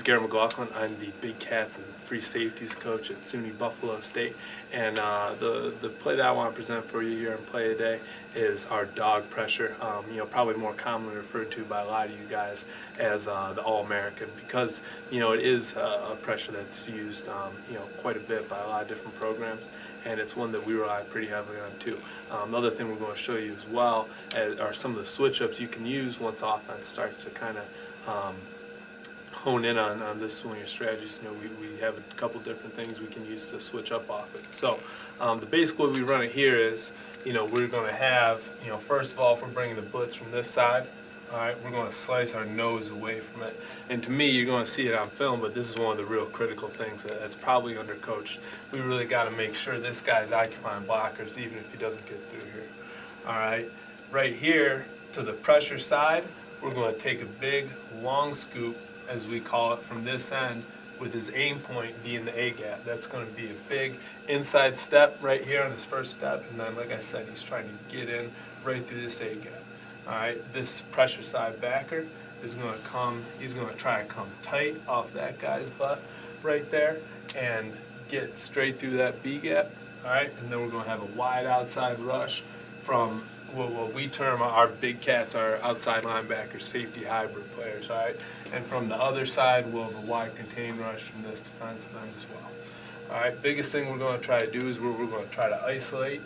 Garrett McLaughlin. I'm the Big Cats and Free Safeties coach at SUNY Buffalo State. And the play that I want to present for you here in Play Today is our dog pressure. Probably more commonly referred to by a lot of you guys as the All-American, because it is a pressure that's used quite a bit by a lot of different programs, and it's one that we rely pretty heavily on too. The other thing we're going to show you as well are some of the switch-ups you can use once offense starts to kind of hone in on this swinging strategies. We have a couple different things we can use to switch up off it. So the basic way we run it here is, we're going to have, first of all, if we're bringing the blitz from this side, all right, we're going to slice our nose away from it. And to me, you're going to see it on film, but this is one of the real critical things that's probably undercoached. We really got to make sure this guy's occupying blockers, even if he doesn't get through here. All right, right here to the pressure side, we're going to take a big, long scoop, as we call it, from this end, with his aim point being the A-gap. That's going to be a big inside step right here on his first step, and then, like I said, he's trying to get in right through this A-gap. All right, this pressure side backer is going to come, he's going to try to come tight off that guy's butt right there and get straight through that B-gap. All right, and then we're going to have a wide outside rush from what we term our big cats, our outside linebacker, safety hybrid players, all right? And from the other side, we'll have a wide contain rush from this defensive end as well. All right, biggest thing we're going to try to do is we're going to try to isolate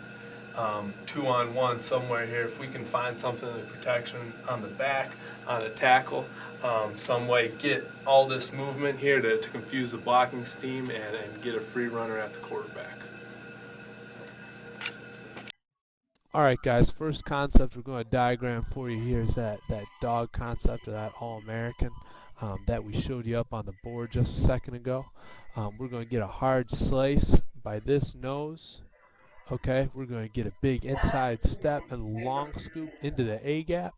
2-on-1 somewhere here. If we can find something in the protection on the back, on a tackle, some way, get all this movement here to confuse the blocking scheme and get a free runner at the quarterback. All right, guys, first concept we're going to diagram for you here is that dog concept, or that All-American that we showed you up on the board just a second ago. We're going to get a hard slice by this nose. Okay, we're going to get a big inside step and long scoop into the A-gap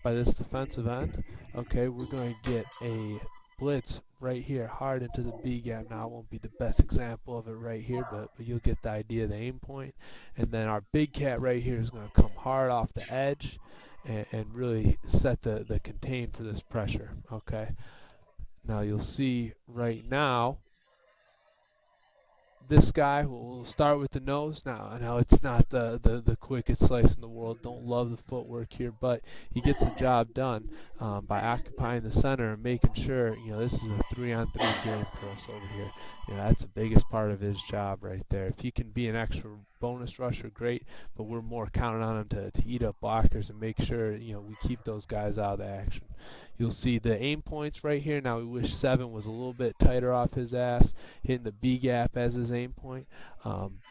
by this defensive end. Okay, we're going to get a blitz right here hard into the B gap. Now, it won't be the best example of it right here, but you'll get the idea of the aim point. And then our big cat right here is going to come hard off the edge and really set the contain for this pressure. Okay, now you'll see right now this guy, we'll start with the nose. Now it's not the quickest slice in the world. Don't love the footwork here, but he gets the job done by occupying the center and making sure, this is a 3-on-3 game for us over here. That's the biggest part of his job right there. If he can be an extra bonus rusher, great, but we're more counting on him to eat up blockers and make sure, we keep those guys out of the action. You'll see the aim points right here. Now we wish 7 was a little bit tighter off his ass, hitting the B gap as his aim point.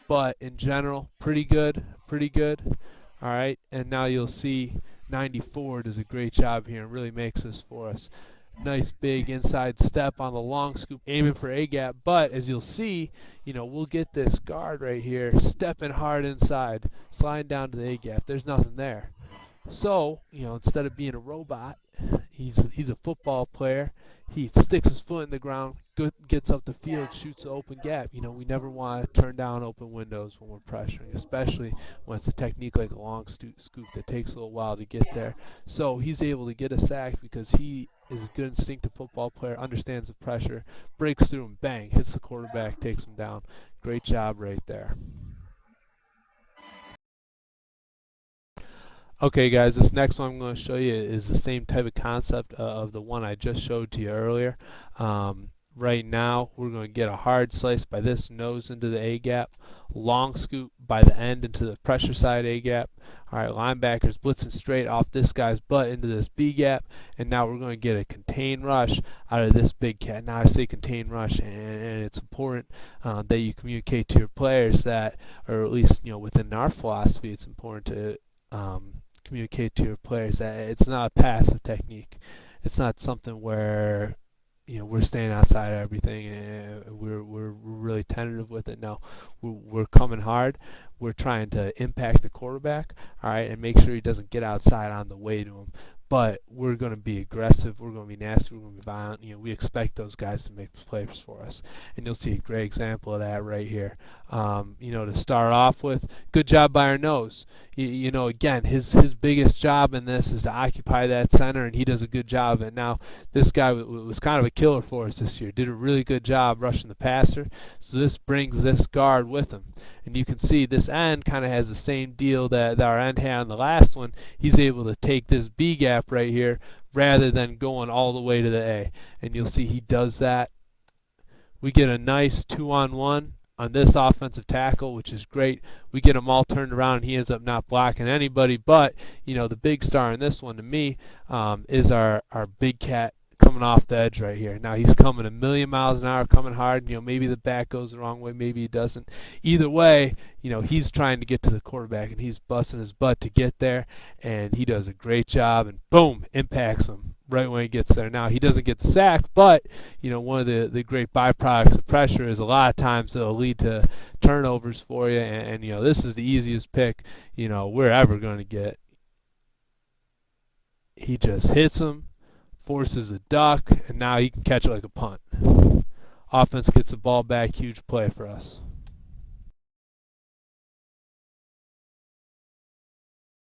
But in general, pretty good. All right, and now you'll see 94 does a great job here and really makes this for us. Nice big inside step on the long scoop, aiming for A-gap, but as you'll see, we'll get this guard right here, stepping hard inside, sliding down to the A-gap. There's nothing there. So, instead of being a robot, he's a football player. He sticks his foot in the ground, gets up the field, shoots an open gap. We never want to turn down open windows when we're pressuring, especially when it's a technique like a long scoop that takes a little while to get there. So he's able to get a sack because he is a good instinctive football player, understands the pressure, breaks through and bang, hits the quarterback, takes him down. Great job right there. Okay, guys, this next one I'm going to show you is the same type of concept of the one I just showed to you earlier. Right now, we're going to get a hard slice by this nose into the A-gap, long scoop by the end into the pressure side A-gap. All right, linebackers blitzing straight off this guy's butt into this B-gap, and now we're going to get a contain rush out of this big cat. Now I say contain rush, and it's important that you communicate to your players that, or at least within our philosophy, it's important to communicate to your players that it's not a passive technique. It's not something where we're staying outside of everything and we're really tentative with it. No, we're coming hard. We're trying to impact the quarterback, all right, and make sure he doesn't get outside on the way to him. but we're going to be aggressive, we're going to be nasty, we're going to be violent. We expect those guys to make plays for us, and you'll see a great example of that right here. To start off with, good job by our nose. Again, his biggest job in this is to occupy that center, and he does a good job of it. Now, this guy was kind of a killer for us this year. Did a really good job rushing the passer, so this brings this guard with him. And you can see this end kind of has the same deal that our end had on the last one. He's able to take this B gap right here rather than going all the way to the A. And you'll see he does that. We get a nice 2-on-1 on this offensive tackle, which is great. We get him all turned around, and he ends up not blocking anybody. But, the big star in this one to me is our big cat coming off the edge right here. Now he's coming a million miles an hour, coming hard. Maybe the back goes the wrong way, maybe he doesn't. Either way, he's trying to get to the quarterback, and he's busting his butt to get there, and he does a great job, and boom, impacts him right when he gets there. Now he doesn't get the sack, but one of the great byproducts of pressure is a lot of times it'll lead to turnovers for you, and this is the easiest pick we're ever going to get. He just hits him, forces a duck, and now he can catch it like a punt. Offense gets the ball back, huge play for us.